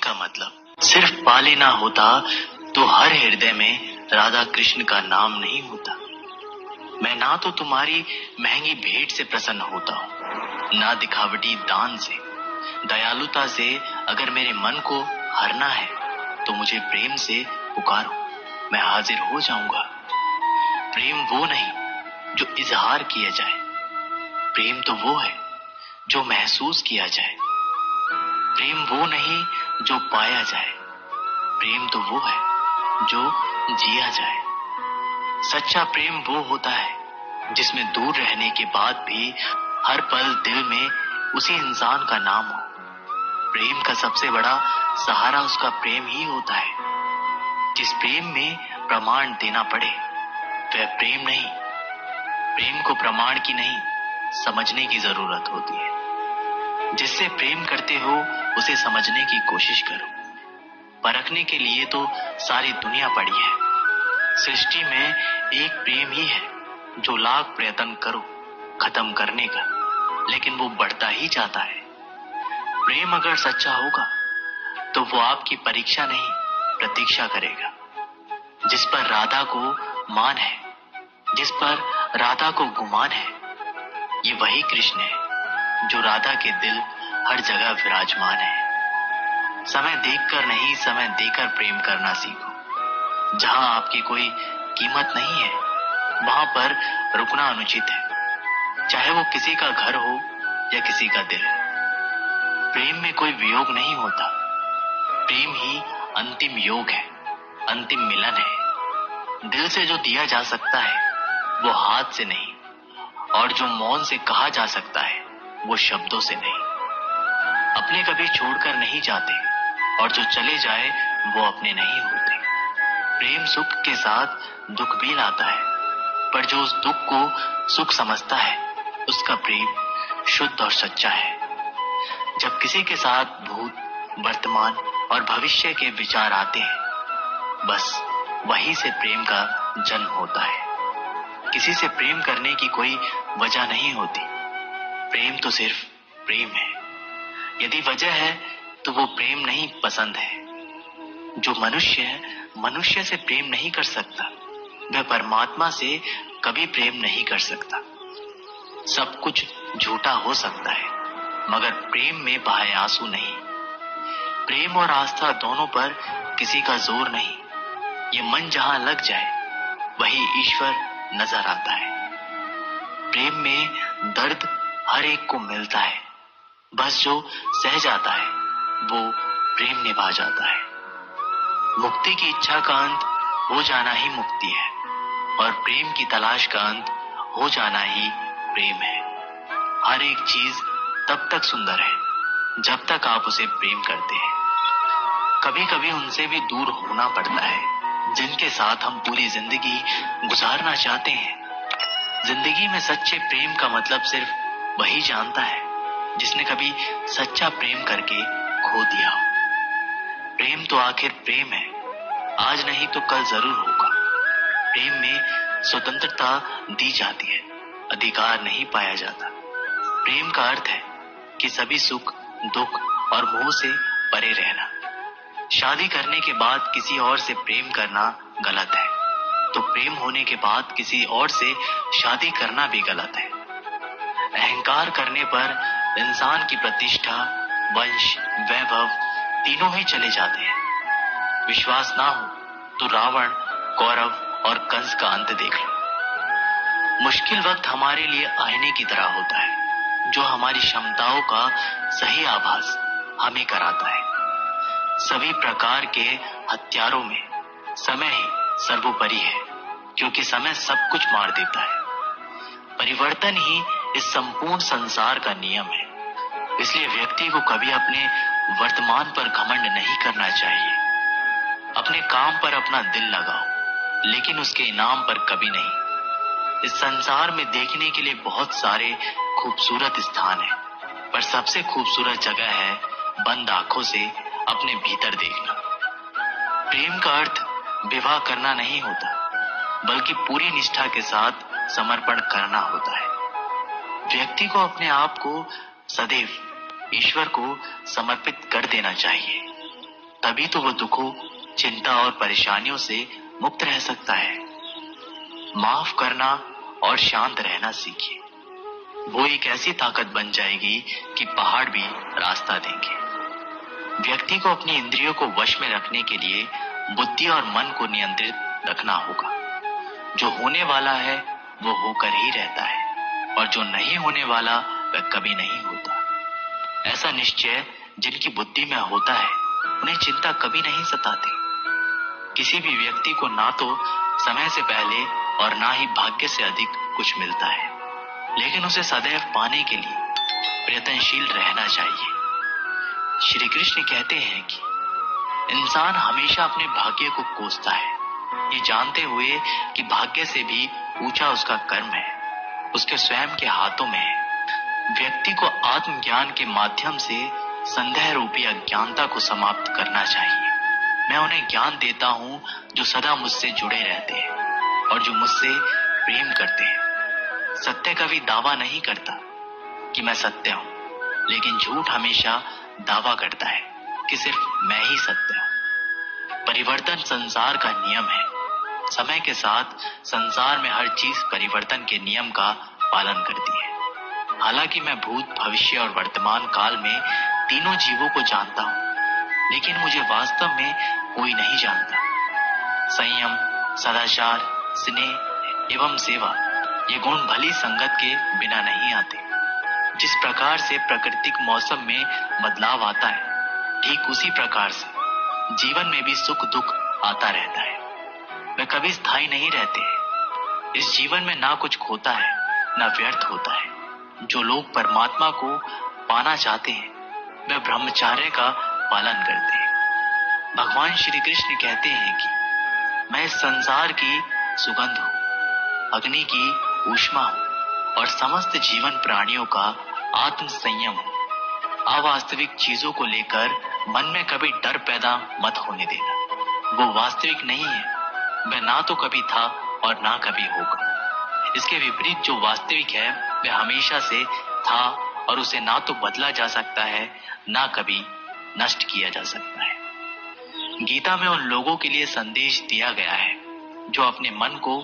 का मतलब सिर्फ पा लेना होता तो हर हृदय में राधा कृष्ण का नाम नहीं होता। मैं ना तो तुम्हारी महंगी भेंट से प्रसन्न होता हूँ, ना दिखावटी दान से। दयालुता से अगर मेरे मन को हरना है तो मुझे प्रेम से पुकारो, मैं हाजिर हो जाऊंगा। प्रेम वो नहीं जो इजहार किया जाए, प्रेम तो वो है जो महसूस किया जाए। प्रेम वो नहीं जो पाया जाए, प्रेम तो वो है जो जिया जाए। सच्चा प्रेम वो होता है जिसमें दूर रहने के बाद भी हर पल दिल में उसी इंसान का नाम हो। प्रेम का सबसे बड़ा सहारा उसका प्रेम ही होता है। जिस प्रेम में प्रमाण देना पड़े वह प्रेम नहीं। प्रेम को प्रमाण की नहीं, समझने की जरूरत होती है। जिससे प्रेम करते हो उसे समझने की कोशिश करो। परखने के लिए तो सारी दुनिया पड़ी है। सृष्टि में एक प्रेम ही है जो लाख प्रयत्न करो खत्म करने का, लेकिन वो बढ़ता ही जाता है। प्रेम अगर सच्चा होगा तो वो आपकी परीक्षा नहीं प्रतीक्षा करेगा। जिस पर राधा को मान है, जिस पर राधा को गुमान है, ये वही कृष्ण है जो राधा के दिल हर जगह विराजमान है। समय देखकर नहीं, समय देकर प्रेम करना सीखो। जहां आपकी कोई कीमत नहीं है वहां पर रुकना अनुचित है, चाहे वो किसी का घर हो या किसी का दिल। प्रेम में कोई वियोग नहीं होता, प्रेम ही अंतिम योग है, अंतिम मिलन है। दिल से जो दिया जा सकता है वो हाथ से नहीं, और जो मौन से कहा जा सकता है वो शब्दों से नहीं। अपने कभी छोड़कर नहीं जाते और जो चले जाए वो अपने नहीं होते। प्रेम सुख के साथ दुख भी लाता है, पर जो उस दुख को सुख समझता है उसका प्रेम शुद्ध और सच्चा है। जब किसी के साथ भूत, वर्तमान और भविष्य के विचार आते हैं, बस वहीं से प्रेम का जन्म होता है। किसी से प्रेम करने की कोई वजह नहीं होती, प्रेम तो सिर्फ प्रेम है। यदि वजह है तो वो प्रेम नहीं, पसंद है। जो मनुष्य से प्रेम नहीं कर सकता वह परमात्मा से कभी प्रेम नहीं कर सकता। सब कुछ झूठा हो सकता है मगर प्रेम में बहाए आंसू नहीं। प्रेम और आस्था दोनों पर किसी का जोर नहीं। ये मन जहां लग जाए वही ईश्वर नजर आता है। प्रेम में दर्द हर एक को मिलता है, बस जो सह जाता है वो प्रेम निभा जाता है। मुक्ति की इच्छा का अंत हो जाना ही मुक्ति है, और प्रेम की तलाश का अंत हो जाना ही प्रेम है। हर एक चीज तब तक सुंदर है जब तक आप उसे प्रेम करते हैं। कभी कभी उनसे भी दूर होना पड़ता है जिनके साथ हम पूरी जिंदगी गुजारना चाहते हैं। जिंदगी में सच्चे प्रेम का मतलब सिर्फ वही जानता है जिसने कभी सच्चा प्रेम करके खो दिया हो। प्रेम तो आखिर प्रेम है, आज नहीं तो कल जरूर होगा। प्रेम में स्वतंत्रता दी जाती है, अधिकार नहीं पाया जाता। प्रेम का अर्थ है कि सभी सुख, दुख और मोह से परे रहना। शादी करने के बाद किसी और से प्रेम करना गलत है, तो प्रेम होने के बाद किसी और से शादी करना भी गलत है। अहंकार करने पर इंसान की प्रतिष्ठा, वंश, वैभव तीनों ही चले जाते हैं। विश्वास ना हो तो रावण, कौरव और कंस का अंत देख लो। मुश्किल वक्त हमारे लिए आईने की तरह होता है जो हमारी क्षमताओं का सही आभास हमें कराता है। सभी प्रकार के हथियारों में समय ही सर्वोपरि है, क्योंकि समय सब कुछ मार देता है। परिवर्तन ही इस संपूर्ण संसार का नियम है। इसलिए व्यक्ति को कभी अपने वर्तमान पर घमंड नहीं करना चाहिए। अपने काम पर अपना दिल लगाओ, लेकिन उसके इनाम पर कभी नहीं। इस संसार में देखने के लिए बहुत सारे खूबसूरत स्थान हैं, पर सबसे खूबसूरत जगह है बंद आंखों से अपने भीतर देखना। प्रेम का अर्थ विवाह करना नहीं होता, बल्कि पूरी निष्ठा के साथ समर्पण करना होता है। व्यक्ति को अपने आप को सदैव ईश्वर को समर्पित कर देना चाहिए। तभी तो वो दुखों, चिंता और परेशानियों से मुक्त रह सकता है। माफ करना और शांत रहना सीखिए। वो एक ऐसी ताकत बन जाएगी कि पहाड़ भी रास्ता देंगे। व्यक्ति को अपनी इंद्रियों को वश में रखने के लिए बुद्धि और मन को नियंत्रित रखना होगा। जो होने वाला है वो होकर ही रहता है, और जो नहीं होने वाला वह कभी नहीं होता। ऐसा निश्चय जिनकी बुद्धि में होता है उन्हें चिंता कभी नहीं सताती। किसी भी व्यक्ति को ना तो समय से पहले और ना ही भाग्य से अधिक कुछ मिलता है, लेकिन उसे सदैव पाने के लिए प्रयत्नशील रहना चाहिए। श्री कृष्ण कहते हैं कि इंसान हमेशा अपने भाग्य को कोसता है, ये जानते हुए कि भाग्य से भी ऊंचा उसका कर्म है, उसके स्वयं के हाथों में है। व्यक्ति को आत्मज्ञान के माध्यम से संदेह रूपी अज्ञानता को समाप्त करना चाहिए। मैं उन्हें ज्ञान देता हूं जो सदा मुझसे जुड़े रहते हैं और जो मुझसे प्रेम करते हैं। सत्य कभी दावा नहीं करता कि मैं सत्य हूं, लेकिन झूठ हमेशा दावा करता है कि सिर्फ मैं ही सत्य हूं। परिवर्तन संसार का नियम है। समय के साथ संसार में हर चीज परिवर्तन के नियम का पालन करती है। हालांकि मैं भूत, भविष्य और वर्तमान काल में तीनों जीवों को जानता हूं, लेकिन मुझे वास्तव में कोई नहीं जानता। संयम, सदाचार, स्नेह एवं सेवा ये गुण भली संगत के बिना नहीं आते। जिस प्रकार से प्राकृतिक मौसम में बदलाव आता है, ठीक उसी प्रकार से जीवन में भी सुख दुख आता रहता है। वे कभी स्थायी नहीं रहते। इस जीवन में ना कुछ खोता है ना व्यर्थ होता है। जो लोग परमात्मा को पाना चाहते हैं वे ब्रह्मचर्य का पालन करते हैं। भगवान श्री कृष्ण कहते हैं कि मैं इस संसार की सुगंध हूं, अग्नि की ऊष्मा हूं और समस्त जीवन प्राणियों का आत्म संयम हूं। अवास्तविक चीजों को लेकर मन में कभी डर पैदा मत होने देना। वो वास्तविक नहीं है। वह ना तो कभी था और ना कभी होगा। इसके विपरीत जो वास्तविक है वह हमेशा से था और उसे ना तो बदला जा सकता है ना कभी नष्ट किया जा सकता है। गीता में उन लोगों के लिए संदेश दिया गया है जो अपने मन को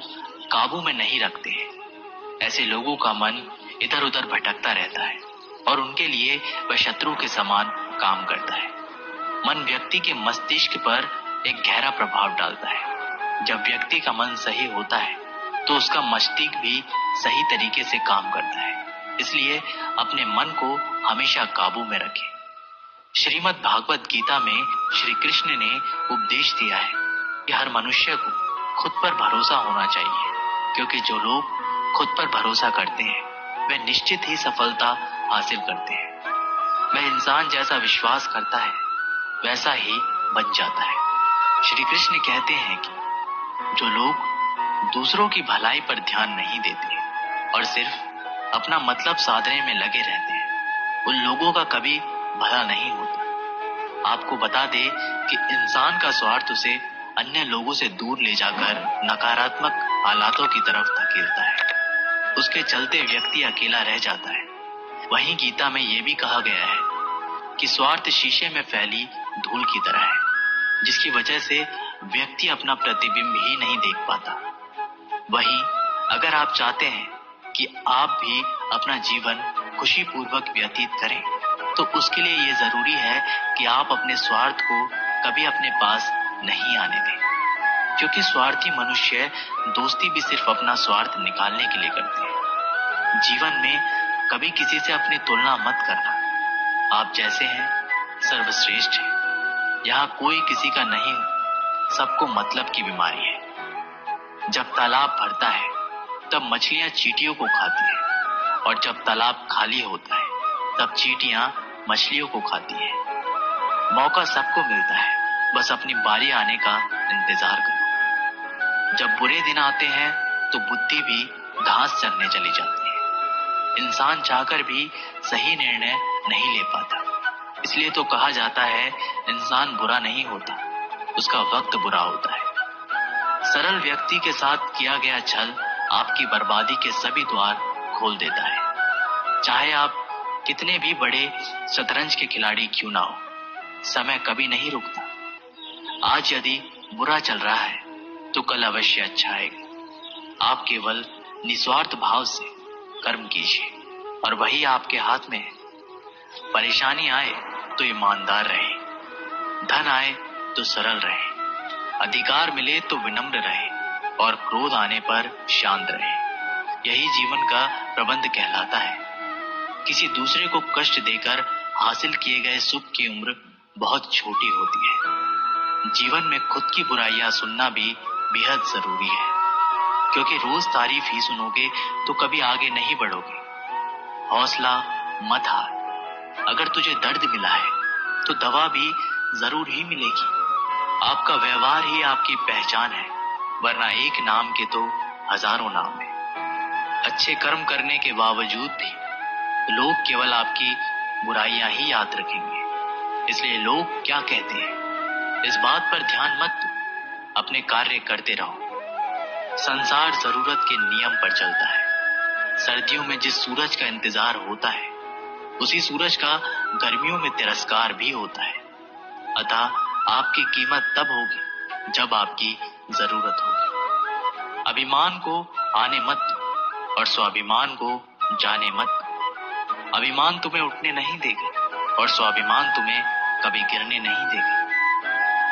काबू में नहीं रखते हैं। ऐसे लोगों का मन इधर उधर भटकता रहता है और उनके लिए वह शत्रु के समान काम करता है। मन व्यक्ति के मस्तिष्क पर एक गहरा प्रभाव डालता है। जब व्यक्ति का मन सही होता है तो उसका मस्तिष्क भी सही तरीके से काम करता है। इसलिए अपने मन को हमेशा काबू में रखें। श्रीमद् भागवत गीता में श्री कृष्ण ने उपदेश दिया है कि हर मनुष्य को खुद पर भरोसा होना चाहिए, क्योंकि जो लोग खुद पर भरोसा करते हैं वे निश्चित ही सफलता हासिल करते हैं। वह इंसान जैसा विश्वास करता है वैसा ही बन जाता है। श्री कृष्ण कहते हैं कि जो लोग दूसरों की भलाई पर ध्यान नहीं देते और सिर्फ अपना मतलब साधने में लगे रहते हैं, उन लोगों का कभी भला नहीं होता। आपको बता दे कि इंसान का स्वार्थ उसे अन्य लोगों से दूर ले जाकर नकारात्मक हालातों की तरफ धकेलता है। उसके चलते व्यक्ति अकेला रह जाता है। वहीं गीता में यह भी कहा गया है कि स्वार्थ शीशे में फैली धूल की तरह है, जिसकी वजह से व्यक्ति अपना प्रतिबिंब ही नहीं देख पाता। वहीं अगर आप चाहते हैं कि आप भी अपना जीवन खुशी पूर्वक व्यतीत करें, तो उसके लिए यह जरूरी है कि आप अपने स्वार्थ को कभी अपने पास नहीं आने दें, क्योंकि स्वार्थी मनुष्य दोस्ती भी सिर्फ अपना स्वार्थ निकालने के लिए करते हैं। जीवन में कभी किसी से अपनी तुलना मत करना। आप जैसे हैं सर्वश्रेष्ठ हैं। यहाँ कोई किसी का नहीं, सबको मतलब की बीमारी है। जब तालाब भरता है तब मछलियां चींटियों को खाती हैं, और जब तालाब खाली होता है तब चींटियां मछलियों को खाती हैं। मौका सबको मिलता है, बस अपनी बारी आने का इंतजार करो। जब बुरे दिन आते हैं तो बुद्धि भी घास चरने चली जाती है। इंसान चाहकर भी सही निर्णय नहीं ले पाता। इसलिए तो कहा जाता है इंसान बुरा नहीं होता, उसका वक्त बुरा होता है। सरल व्यक्ति के साथ किया गया छल आपकी बर्बादी के सभी द्वार खोल देता है। चाहे आप कितने भी बड़े शतरंज के खिलाड़ी क्यों ना हो, समय कभी नहीं रुकता। आज यदि बुरा चल रहा है तो कल अवश्य अच्छा आएगा। आप केवल निस्वार्थ भाव से कर्म कीजिए और वही आपके हाथ में है। परेशानी आए तो ईमानदार रहे, धन आए तो सरल रहे, अधिकार मिले तो विनम्र रहे और क्रोध आने पर शांत रहे। यही जीवन का प्रबंध कहलाता है। किसी दूसरे को कष्ट देकर हासिल किए गए सुख की उम्र बहुत छोटी होती है। जीवन में खुद की बुराइयां सुनना भी बेहद जरूरी है, क्योंकि रोज तारीफ ही सुनोगे तो कभी आगे नहीं बढ़ोगे। हौसला मत हार। अगर तुझे दर्द मिला है तो दवा भी जरूर ही मिलेगी। आपका व्यवहार ही आपकी पहचान है, वरना एक नाम के तो हजारों नाम है। अच्छे कर्म करने के बावजूद भी लोग केवल आपकी बुराइयां ही याद रखेंगे। इसलिए लोग क्या कहते हैं इस बात पर ध्यान मत दो, अपने कार्य करते रहो। संसार जरूरत के नियम पर चलता है। सर्दियों में जिस सूरज का इंतजार होता है उसी सूरज का गर्मियों में तिरस्कार भी होता है। अतः आपकी कीमत तब होगी जब आपकी जरूरत होगी। अभिमान को आने मत दो और स्वाभिमान को जाने मत दो। अभिमान तुम्हें उठने नहीं देगा और स्वाभिमान तुम्हें कभी गिरने नहीं देगा।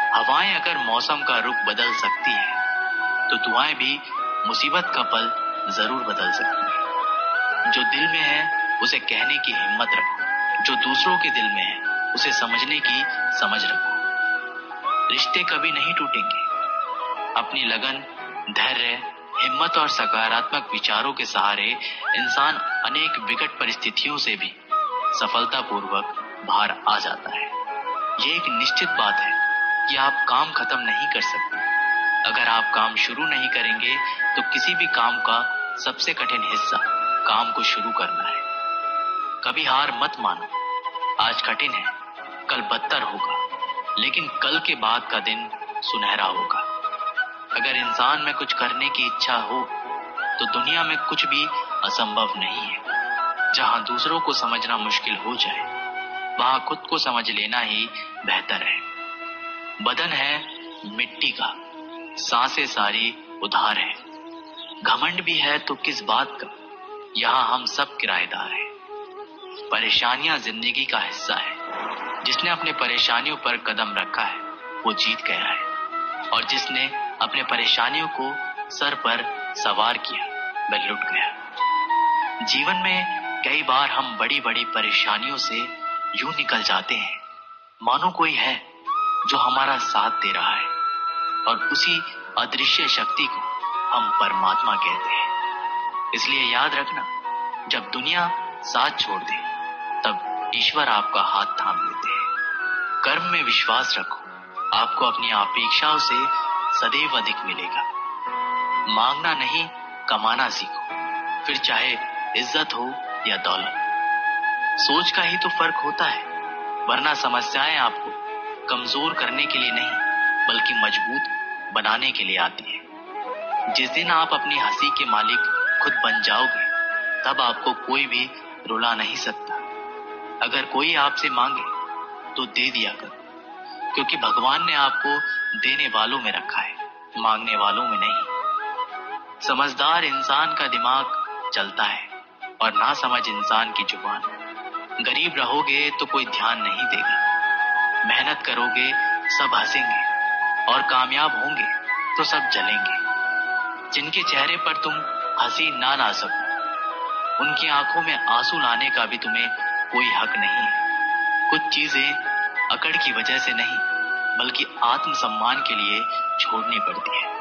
हवाएं अगर मौसम का रुख बदल सकती है तो दुआएं भी मुसीबत का पल जरूर बदल सकती है। जो दिल में है उसे कहने की हिम्मत रखो, जो दूसरों के दिल में है उसे समझने की समझ रखो। रिश्ते कभी नहीं टूटेंगे। अपनी लगन, धैर्य, हिम्मत और सकारात्मक विचारों के सहारे इंसान अनेक विकट परिस्थितियों से भी सफलतापूर्वक बाहर आ जाता है। ये एक निश्चित बात है कि आप काम खत्म नहीं कर सकते। अगर आप काम शुरू नहीं करेंगे तो किसी भी काम का सबसे कठिन हिस्सा काम को शुरू करना है। कभी हार मत मानो। आज कठिन है, कल बदतर होगा, लेकिन कल के बाद का दिन सुनहरा होगा। अगर इंसान में कुछ करने की इच्छा हो तो दुनिया में कुछ भी असंभव नहीं है। जहां दूसरों को समझना मुश्किल हो जाए वहां खुद को समझ लेना ही बेहतर है। बदन है मिट्टी का, सांसें सारी उधार है। घमंड भी है तो किस बात का, यहाँ हम सब किराएदार हैं। परेशानियां जिंदगी का हिस्सा है। जिसने अपने परेशानियों पर कदम रखा है वो जीत गया है, और जिसने अपने परेशानियों को सर पर सवार किया वह लुट गया। जीवन में कई बार हम बड़ी बड़ी परेशानियों से यूं निकल जाते हैं मानो कोई है जो हमारा साथ दे रहा है, और उसी अदृश्य शक्ति को हम परमात्मा कहते हैं। इसलिए याद रखना, जब दुनिया साथ छोड़ दे तब ईश्वर आपका हाथ थाम लेते हैं। कर्म में विश्वास रखो, आपको अपनी अपेक्षाओं से सदैव अधिक मिलेगा। मांगना नहीं, कमाना सीखो, फिर चाहे इज्जत हो या दौलत। सोच का ही तो फर्क होता है, वरना समस्याएं आपको कमजोर करने के लिए नहीं बल्कि मजबूत बनाने के लिए आती है। जिस दिन आप अपनी हंसी के मालिक खुद बन जाओगे तब आपको कोई भी रुला नहीं सकता। अगर कोई आपसे मांगे तो दे दिया करो, क्योंकि भगवान ने आपको देने वालों में रखा है, मांगने वालों में नहीं। समझदार इंसान का दिमाग चलता है और ना समझ इंसान की जुबान। गरीब रहोगे तो कोई ध्यान नहीं देगा, मेहनत करोगे सब हंसेंगे, और कामयाब होंगे तो सब जलेंगे। जिनके चेहरे पर तुम हंसी ना ला सको उनकी आंखों में आंसू लाने का भी तुम्हें कोई हक नहीं है। कुछ चीजें अकड़ की वजह से नहीं बल्कि आत्मसम्मान के लिए छोड़नी पड़ती है।